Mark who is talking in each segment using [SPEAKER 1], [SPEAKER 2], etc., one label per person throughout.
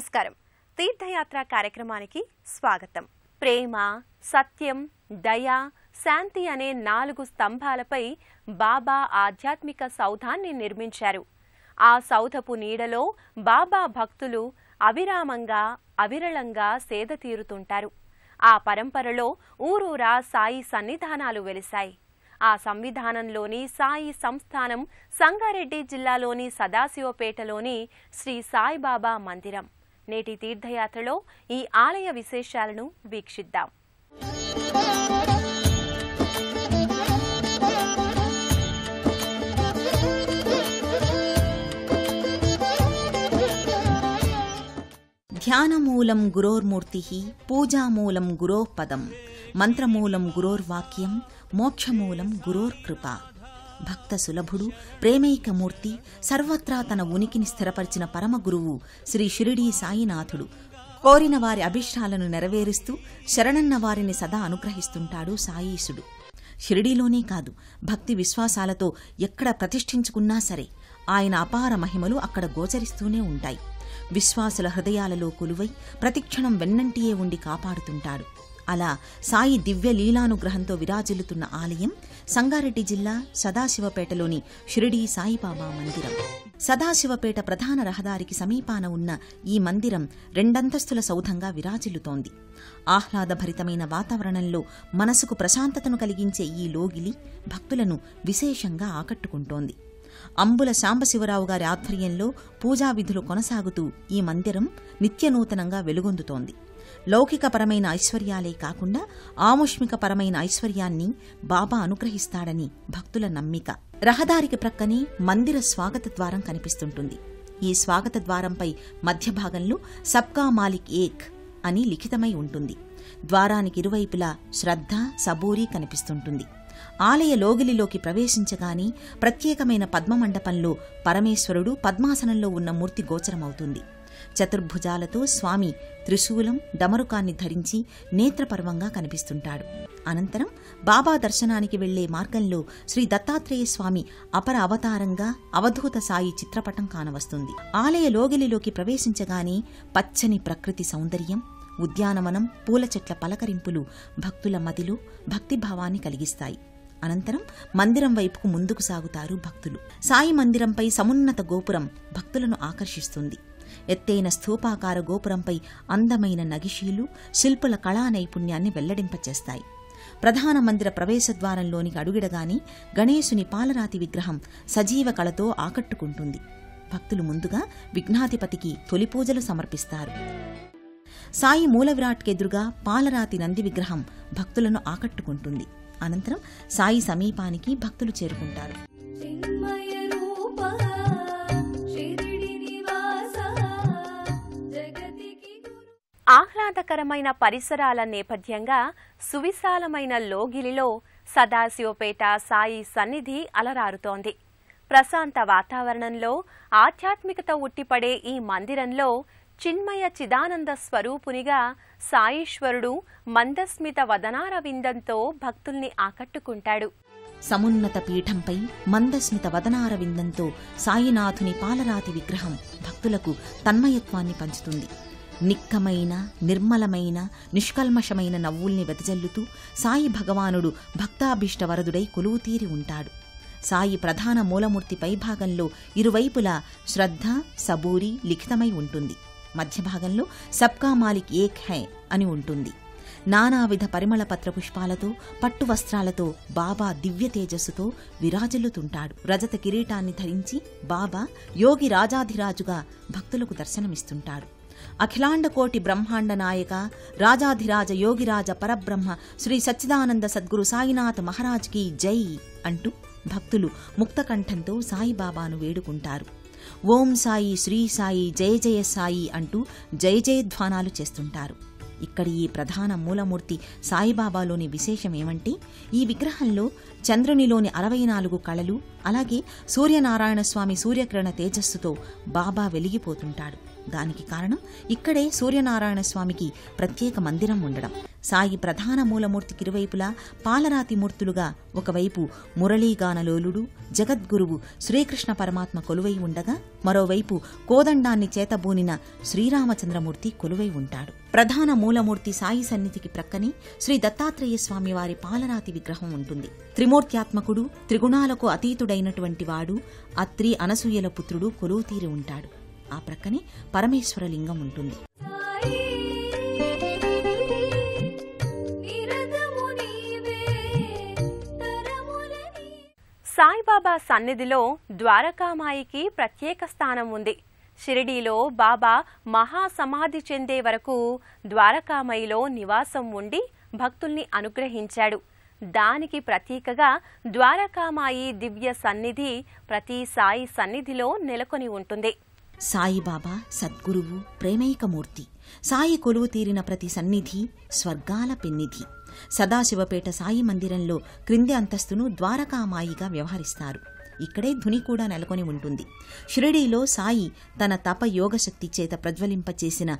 [SPEAKER 1] నమస్కారం. తీర్థయాత్ర కార్యక్రమానికి స్వాగతం. ప్రేమ, సత్యం, దయ, శాంతి అనే 4 స్తంభాలపై బాబా ఆధ్యాత్మిక సౌధాన్ని నిర్మించారు. ఆ సౌధపు నీడలో బాబా భక్తులు అవిరామంగా అవిరళంగా సేద తీరుతుంటారు. ఆ పరంపరలో ఊరూరా సాయి సన్నిధానాలు వెలిశాయి. ఆ సంవిధానంలోని సాయి సంస్థానం సంగారెడ్డి జిల్లాలోని సదాశివపేటలోని శ్రీ సాయిబాబా మందిరం. నేటి తీర్థయాత్రలో ఈ ఆలయ విశేషాలను వీక్షిద్దాం.
[SPEAKER 2] ధ్యానమూలం గురోర్మూర్తిః, పూజామూలం గురోః పదం, మంత్రమూలం గురోర్వాక్యం, మోక్షమూలం గురోర్కృప. భక్త సులభుడు, ప్రేమైకమూర్తి, సర్వత్రా తన ఉనికిని స్థిరపరిచిన పరమగురువు శ్రీ షిరిడీ సాయినాథుడు కోరిన వారి అభిష్టాలను నెరవేరుస్తూ శరణన్న వారిని సదా అనుగ్రహిస్తుంటాడు సాయీశుడు. షిరిడీలోనే కాదు, భక్తి విశ్వాసాలతో ఎక్కడ ప్రతిష్ఠించుకున్నా సరే ఆయన అపార మహిమలు అక్కడ గోచరిస్తూనే ఉంటాయి. విశ్వాసుల హృదయాలలో కొలువై ప్రతిక్షణం వెన్నంటియే ఉండి కాపాడుతుంటాడు. అలా సాయి దివ్య లీలానుగ్రహంతో విరాజిల్లుతున్న ఆలయం సంగారెడ్డి జిల్లా సదాశివపేటలోని షిరిడీ సాయిబాబా మందిరం. సదాశివపేట ప్రధాన రహదారికి సమీపాన ఉన్న ఈ మందిరం 2 అంతస్తుల సౌధంగా విరాజిల్లుతోంది. ఆహ్లాదభరితమైన వాతావరణంలో మనసుకు ప్రశాంతతను కలిగించే ఈ లోగిలి భక్తులను విశేషంగా ఆకట్టుకుంటోంది. అంబుల శాంబశివరావు గారి ఆధ్వర్యంలో పూజా విధులు కొనసాగుతూ ఈ మందిరం నిత్యనూతనంగా వెలుగొందుతోంది. లౌకికపరమైన ఐశ్వర్యాలే కాకుండా ఆముష్మికపరమైన ఐశ్వర్యాన్ని బాబా అనుగ్రహిస్తాడని భక్తుల నమ్మిక. రహదారికి ప్రక్కనే మందిర స్వాగత ద్వారం కనిపిస్తుంటుంది. ఈ స్వాగత ద్వారంపై మధ్య భాగంలో సబ్కా మాలిక్ ఏక్ అని లిఖితమై ఉంటుంది. ద్వారానికి ఇరువైపులా శ్రద్ధ, సబూరి కనిపిస్తుంటుంది. ఆలయ లోగిలిలోకి ప్రవేశించగానే ప్రత్యేకమైన పద్మమండపంలో పరమేశ్వరుడు పద్మాసనంలో ఉన్న మూర్తి గోచరమవుతుంది. చతుర్భుజాలతో స్వామి త్రిశూలం, డమరుకాన్ని ధరించి నేత్రపర్వంగా కనిపిస్తుంటాడు. అనంతరం బాబా దర్శనానికి వెళ్లే మార్గంలో శ్రీ దత్తాత్రేయ స్వామి అపర అవతారంగా అవధూత సాయి చిత్రపటం కానవస్తుంది. ఆలయ లోగిలిలోకి ప్రవేశించగానే పచ్చని ప్రకృతి సౌందర్యం, ఉద్యానవనం, పూల చెట్ల పలకరింపులు భక్తుల మదిలో భక్తిభావాన్ని కలిగిస్తాయి. అనంతరం మందిరం వైపుకు ముందుకు సాగుతారు భక్తులు. సాయి మందిరంపై సమున్నత గోపురం భక్తులను ఆకర్షిస్తుంది. ఎత్తైన స్థూపాకార గోపురంపై అందమైన నగిషీలు, శిల్పుల కళా నైపుణ్యాన్ని వెల్లడింపచేస్తాయి. ప్రధాన మందిర ప్రవేశద్వారంలోనికి అడుగిడగానే గణేశుని పాలరాతి విగ్రహం సజీవ కళతో ఆకట్టుకుంటుంది. భక్తులు ముందుగా విఘ్నాధిపతికి తొలి పూజలు సమర్పిస్తారు. సాయి మూలవిరాట్కెదురుగా పాలరాతి నంది విగ్రహం భక్తులను ఆకట్టుకుంటుంది. అనంతరం సాయి సమీపానికి భక్తులు చేరుకుంటారు.
[SPEAKER 1] ఆహ్లాదకరమైన పరిసరాల నేపథ్యంగా సువిశాలమైన లోగిలిలో సదాశివపేట సాయి సన్నిధి అలరారుతోంది. ప్రశాంత వాతావరణంలో ఆధ్యాత్మికత ఉట్టిపడే ఈ మందిరంలో చిన్మయ చిదానంద స్వరూపునిగా సాయీశ్వరుడు మందస్మిత వదనారవిందంతో భక్తుల్ని ఆకట్టుకుంటాడు.
[SPEAKER 2] సమున్నత పీఠంపై మందస్మిత వదనారవిందంతో సాయినాథుని పాలరాతి విగ్రహం భక్తులకు తన్మయత్వాన్ని పంచుతుంది. నిక్కమైన, నిర్మలమైన, నిష్కల్మషమైన నవ్వుల్ని వెదజల్లుతూ సాయి భగవానుడు భక్తాభీష్టవరదుడై కొలువుతీరి ఉంటాడు. సాయి ప్రధాన మూలమూర్తి పైభాగంలో ఇరువైపులా శ్రద్ధ, సబూరి లిఖితమై ఉంటుంది. మధ్య భాగంలో సబ్కా మాలిక్ ఏక్ హై అని ఉంటుంది. నానావిధ పరిమళపత్ర పుష్పాలతో, పట్టు వస్త్రాలతో బాబా దివ్య తేజస్సుతో విరాజిల్లుతుంటాడు. రజత కిరీటాన్ని ధరించి బాబా యోగి రాజాధిరాజుగా భక్తులకు దర్శనమిస్తుంటాడు. అఖిలాండకోటి బ్రహ్మాండ నాయక రాజాధిరాజ యోగిరాజ పరబ్రహ్మ శ్రీ సచ్చిదానంద సద్గురు సాయినాథ్ మహారాజ్ కీ జై అంటూ భక్తులు ముక్తకంఠంతో సాయిబాబాను వేడుకుంటారు. ఓం సాయి, శ్రీ సాయి, జయ జయ సాయి అంటూ జయ జయధ్వానాలు చేస్తుంటారు. ఇక్కడి ఈ ప్రధాన మూలమూర్తి సాయిబాబాలోని విశేషమేమంటే ఈ విగ్రహంలో చంద్రునిలోని 64 కళలు, అలాగే సూర్యనారాయణ స్వామి సూర్యకిరణ తేజస్సుతో బాబా వెలిగిపోతుంటాడు. దానికి కారణం ఇక్కడే సూర్యనారాయణ స్వామికి ప్రత్యేక మందిరం ఉండడం. సాయి ప్రధాన మూలమూర్తికి ఇరువైపులా పాలరాతి మూర్తులుగా ఒకవైపు మురళీగానలోలుడు జగద్గురువు శ్రీకృష్ణ పరమాత్మ కొలువై ఉండగా, మరోవైపు కోదండాన్ని చేతబూనిన శ్రీరామచంద్రమూర్తి కొలువై ఉంటాడు. ప్రధాన మూలమూర్తి సాయి సన్నిధికి ప్రక్కనే శ్రీ దత్తాత్రేయ స్వామి వారి పాలరాతి విగ్రహం ఉంటుంది. త్రిమూర్త్యాత్మకుడు, త్రిగుణాలకు అతీతుడైనటువంటి వాడు, అత్రి అనసూయల పుత్రుడు కొలువుతీరి ఉంటాడు. ఆ ప్రక్కనే పరమేశ్వర లింగం ఉంటుంది.
[SPEAKER 1] సాయిబాబా సన్నిధిలో ద్వారకామాయికి ప్రత్యేక స్థానం ఉంది. షిరిడీలో బాబా మహాసమాధి చెందే వరకు ద్వారకామాయిలో నివాసం ఉండి భక్తుల్ని అనుగ్రహించాడు. దానికి ప్రతీకగా ద్వారకామాయి దివ్య సన్నిధి ప్రతి సాయి సన్నిధిలో నెలకొని ఉంటుంది.
[SPEAKER 2] సాయిబాబా సద్గురువు, ప్రేమైకమూర్తి. సాయి కొలువు తీరిన ప్రతి సన్నిధి స్వర్గాల పెన్నిధి. సదాశివపేట సాయి మందిరంలో క్రింది అంతస్తును ద్వారకామాయిగా వ్యవహరిస్తారు. ఇక్కడే ధుని కూడా నెలకొని ఉంటుంది. షిరిడీలో సాయి తన తప యోగశక్తి చేత ప్రజ్వలింపచేసిన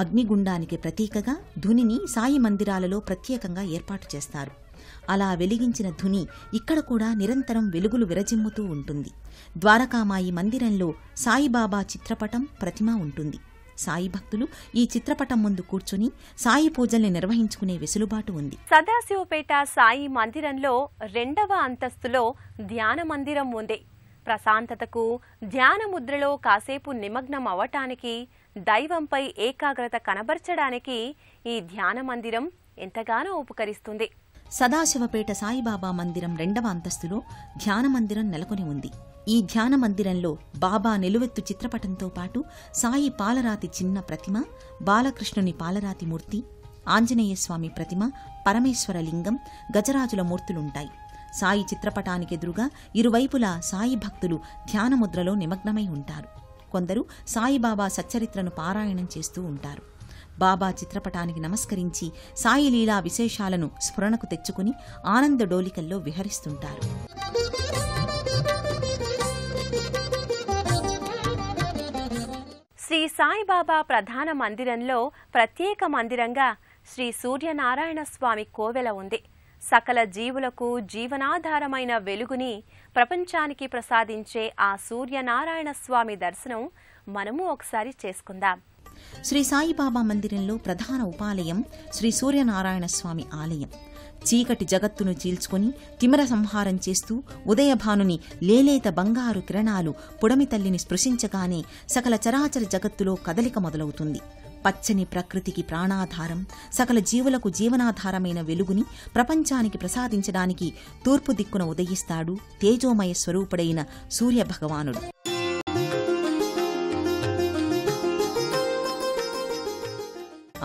[SPEAKER 2] అగ్నిగుండానికి ప్రతీకగా ధునిని సాయి మందిరాలలో ప్రత్యేకంగా ఏర్పాటు చేస్తారు. అలా వెలిగించిన ధుని ఇక్కడ కూడా నిరంతరం వెలుగులు విరజిమ్ముతూ ఉంటుంది. ద్వారకామాయి మందిరంలో సాయిబాబా చిత్రపటం, ప్రతిమ ఉంటుంది. సాయి భక్తులు ఈ చిత్రపటం ముందు కూర్చుని సాయి పూజల్ని నిర్వహించుకునే వెసులుబాటు ఉంది.
[SPEAKER 1] సదాశివపేట సాయి మందిరంలో 2వ అంతస్తులో ధ్యాన మందిరం ఉంది. ప్రశాంతతకు, ధ్యాన ముద్రలో కాసేపు నిమగ్నం అవటానికి, దైవంపై ఏకాగ్రత కనబర్చడానికి ఈ ధ్యాన మందిరం ఎంతగానో ఉపకరిస్తుంది.
[SPEAKER 2] సదాశివపేట సాయిబాబా మందిరం 2వ అంతస్తులో ధ్యాన మందిరం నెలకొని ఉంది. ఈ ధ్యాన మందిరంలో బాబా నిలువెత్తు చిత్రపటంతో పాటు సాయి పాలరాతి చిన్న ప్రతిమ, బాలకృష్ణుని పాలరాతి మూర్తి, ఆంజనేయస్వామి ప్రతిమ, పరమేశ్వర లింగం, గజరాజుల మూర్తులుంటాయి. సాయి చిత్రపటానికి ఎదురుగా ఇరువైపులా సాయి భక్తులు ధ్యానముద్రలో నిమగ్నమై ఉంటారు. కొందరు సాయిబాబా సచ్చరిత్రను పారాయణం చేస్తూ ఉంటారు. బాబా చిత్రపటానికి నమస్కరించి సాయి లీలా విశేషాలను స్ఫురణకు తెచ్చుకుని ఆనంద డోలికల్లో విహరిస్తుంటారు.
[SPEAKER 1] శ్రీ సాయిబాబా ప్రధాన మందిరంలో ప్రత్యేక మందిరంగా శ్రీ సూర్యనారాయణ స్వామి కోవెల ఉంది. సకల జీవులకు జీవనాధారమైన వెలుగుని ప్రపంచానికి ప్రసాదించే ఆ సూర్యనారాయణ స్వామి దర్శనం మనము ఒకసారి చేసుకుందాం.
[SPEAKER 2] శ్రీ సాయిబాబా మందిరంలో ప్రధాన ఉపాలయం శ్రీ సూర్యనారాయణ స్వామి ఆలయం. చీకటి జగత్తును చీల్చుకుని తిమిర సంహారం చేస్తూ ఉదయభానుని లేలేత బంగారు కిరణాలు పుడమి తల్లిని స్పృశించగానే సకల చరాచర జగత్తులో కదలిక మొదలవుతుంది. పచ్చని ప్రకృతికి ప్రాణాధారం, సకల జీవులకు జీవనాధారమైన వెలుగుని ప్రపంచానికి ప్రసాదించడానికి తూర్పు దిక్కున ఉదయిస్తాడు తేజోమయ స్వరూపుడైన సూర్యభగవానుడు.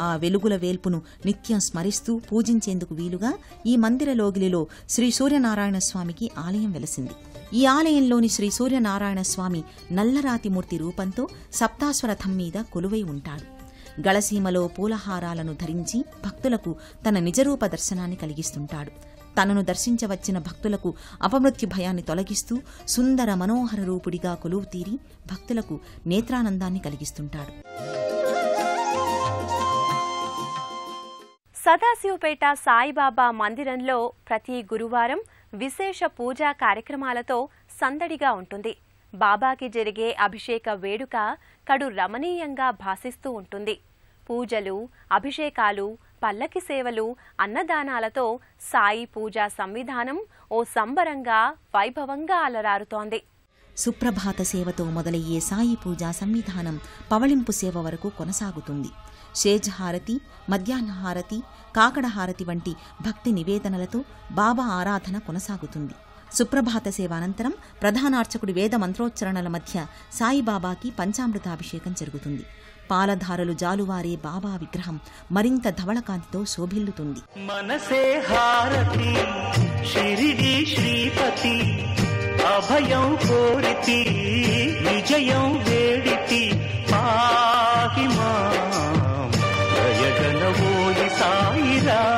[SPEAKER 2] ఆ వెలుగుల వేల్పును నిత్యం స్మరిస్తూ పూజించేందుకు వీలుగా ఈ మందిర లోగిలిలో శ్రీ సూర్యనారాయణ స్వామికి ఆలయం వెలసింది. ఈ ఆలయంలోని శ్రీ సూర్యనారాయణ స్వామి నల్లరాతిమూర్తి రూపంతో సప్తాశ్వరథం మీద కొలువై ఉంటాడు. గళసీమలో పూలహారాలను ధరించి భక్తులకు తన నిజరూప దర్శనాన్ని కలిగిస్తుంటాడు. తనను దర్శించవచ్చిన భక్తులకు అపమృత్యు భయాన్ని తొలగిస్తూ సుందర మనోహర రూపుడిగా కొలువు తీరి భక్తులకు నేత్రానందాన్ని కలిగిస్తుంటాడు.
[SPEAKER 1] సదాశివపేట సాయిబాబా మందిరంలో ప్రతి గురువారం విశేష పూజా కార్యక్రమాలతో సందడిగా ఉంటుంది. బాబాకి జరిగే అభిషేక వేడుక కడు రమణీయంగా భాసిస్తూ ఉంటుంది. పూజలు, అభిషేకాలు, పల్లకి సేవలు, అన్నదానాలతో సాయి పూజా సంవిధానం ఓ సంబరంగా వైభవంగా అలరారుతోంది.
[SPEAKER 2] సుప్రభాత సేవతో మొదలయ్యే సాయి పూజా సంవిధానం పవళింపు సేవ వరకు కొనసాగుతుంది. శేజహారతి, మధ్యాహ్నహారతి, కాకడహారతి వంటి భక్తి నివేదనలతో బాబా ఆరాధన కొనసాగుతుంది. సుప్రభాత సేవ అనంతరం ప్రధానార్చకుడి వేద మంత్రోచ్చరణల మధ్య సాయిబాబాకి పంచామృతాభిషేకం జరుగుతుంది. పాలధారలు జాలువారే బాబా విగ్రహం మరింత ధవళకాంతితో శోభిల్లుతుంది.
[SPEAKER 3] మనసే హారతి షిరిడి శ్రీపతి అభయం కోరితి విజయం వేడితి పాహి మాం దయగనవోయి సాయిరాం.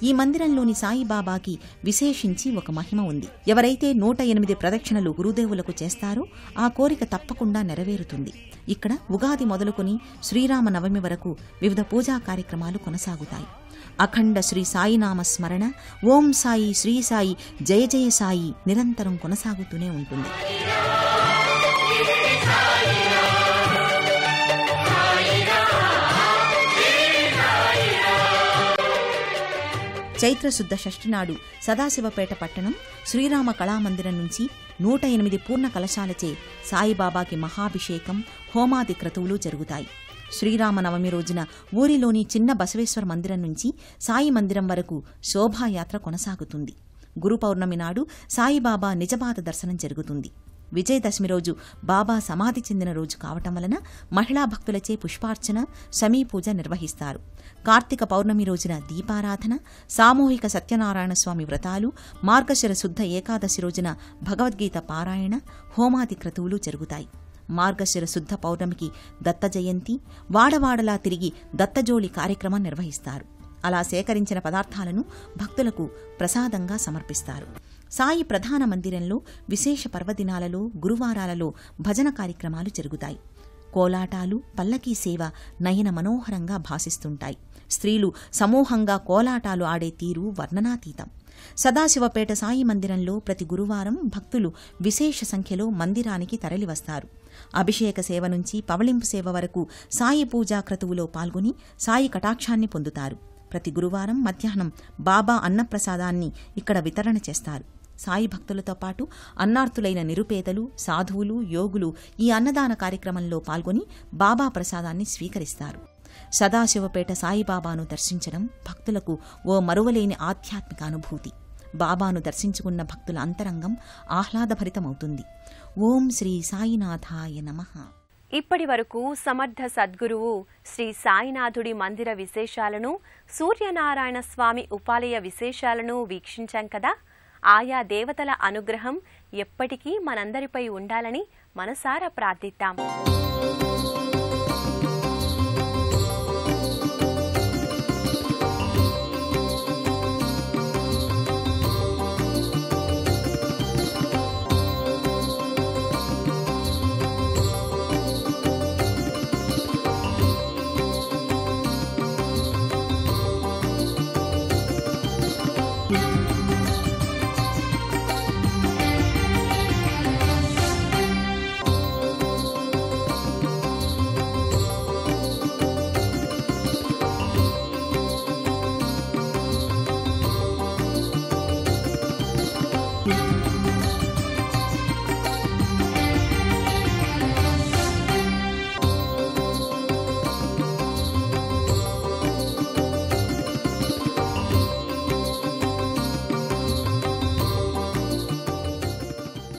[SPEAKER 2] ఈ ఈ మందిరంలోని సాయిబాబాకి విశేషించి ఒక మహిమ ఉంది. ఎవరైతే 108 ప్రదక్షిణలు గురుదేవులకు చేస్తారో ఆ కోరిక తప్పకుండా నెరవేరుతుంది. ఇక్కడ ఉగాది మొదలుకొని శ్రీరామ నవమి వరకు వివిధ పూజా కార్యక్రమాలు కొనసాగుతాయి. అఖండ శ్రీ సాయినామ స్మరణ, ఓం సాయి, శ్రీ సాయి, జయ జయ సాయి నిరంతరం కొనసాగుతూనే ఉంటుంది. చైత్రశుద్ధ షష్ఠి నాడు సదాశివపేట పట్టణం శ్రీరామ కళామందిరం నుంచి 108 పూర్ణ కలశాలచే సాయిబాబాకి మహాభిషేకం, హోమాది క్రతువులు జరుగుతాయి. శ్రీరామనవమి రోజున ఊరిలోని చిన్న బసవేశ్వర మందిరం నుంచి సాయి మందిరం వరకు శోభాయాత్ర కొనసాగుతుంది. గురు పౌర్ణమి నాడు సాయిబాబా నిజపాద దర్శనం జరుగుతుంది. విజయదశమి రోజు బాబా సమాధి చెందిన రోజు కావటం వలన మహిళా భక్తులచే పుష్పార్చన, సమీపూజ నిర్వహిస్తారు. కార్తీక పౌర్ణమి రోజున దీపారాధన, సామూహిక సత్యనారాయణ స్వామి వ్రతాలు, మార్గశిర శుద్ధ ఏకాదశి రోజున భగవద్గీత పారాయణ, హోమాది క్రతువులు జరుగుతాయి. మార్గశిర శుద్ధ పౌర్ణమికి దత్త జయంతి, వాడవాడలా తిరిగి దత్తజోళి కార్యక్రమం నిర్వహిస్తారు. అలా సేకరించిన పదార్థాలను భక్తులకు ప్రసాదంగా సమర్పిస్తారు. సాయి ప్రధాన మందిరంలో విశేష పర్వదినాలలో, గురువారాలలో భజన కార్యక్రమాలు జరుగుతాయి. కోలాటాలు, పల్లకీ సేవ నయన మనోహరంగా భాసిస్తుంటాయి. స్త్రీలు సమూహంగా కోలాటాలు ఆడే తీరు వర్ణనాతీతం. సదాశివపేట సాయి మందిరంలో ప్రతి గురువారం భక్తులు విశేష సంఖ్యలో మందిరానికి తరలివస్తారు. అభిషేక సేవ నుంచి పవళింపు సేవ వరకు సాయి పూజా క్రతువులో పాల్గొని సాయి కటాక్షాన్ని పొందుతారు. ప్రతి గురువారం మధ్యాహ్నం బాబా అన్నప్రసాదాన్ని ఇక్కడ వితరణ చేస్తారు. సాయి భక్తులతో పాటు అన్నార్తులైన నిరుపేదలు, సాధువులు, యోగులు ఈ అన్నదాన కార్యక్రమంలో పాల్గొని బాబా ప్రసాదాన్ని స్వీకరిస్తారు. సదాశివపేట సాయిబాబాను దర్శించడం భక్తులకు ఓ మరువలేని ఆధ్యాత్మిక అనుభూతి. బాబాను దర్శించుకున్న భక్తుల అంతరంగం ఆహ్లాదభరితమవుతుంది. ఓం శ్రీ సాయినాథాయ నమః.
[SPEAKER 1] ఇప్పటి వరకు సమర్థ సద్గురువు శ్రీ సాయినాథుడి మందిర విశేషాలను, సూర్యనారాయణ స్వామి ఉపాలయ విశేషాలను వీక్షించాం కదా. ఆయా దేవతల అనుగ్రహం ఎప్పటికీ మనందరిపై ఉండాలని మనసారా ప్రార్థిద్దాం.